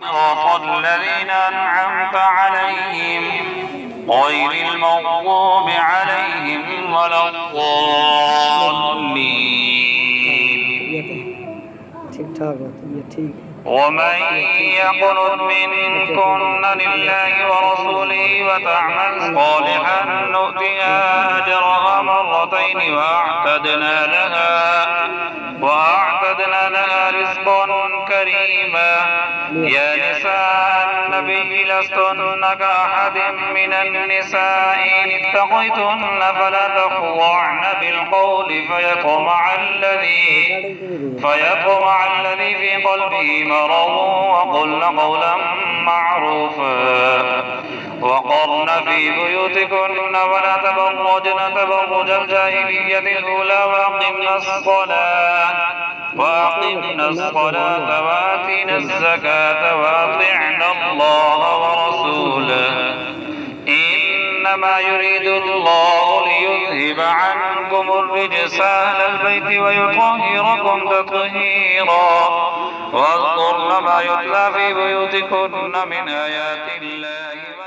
صراط الذين أنعمت عليهم غير المغضوب عليهم ولا الضالين. ومن يقنت منكن لله ورسوله وتعمل صالحا نؤتها أجرها مرتين وأعتدنا لها رزقا كريما. يا نساء النبي لستن كأحد من النساء إن اتقيتن فلا تخضعن بالقول فيطمع الذي في قلبه مرض وقلن قولا معروفا. وقرن في بيوتكن ولا تبرجن تبرج الجاهلية الأولى وأقمنا الصلاة وآتينا الزكاة وأطعنا الله ورسوله إنما يريد الله ليذهب عنكم الرجس أهل البيت ويطهركم تطهيرا. واذكرن ما يتلى في بيوتكن من آيات الله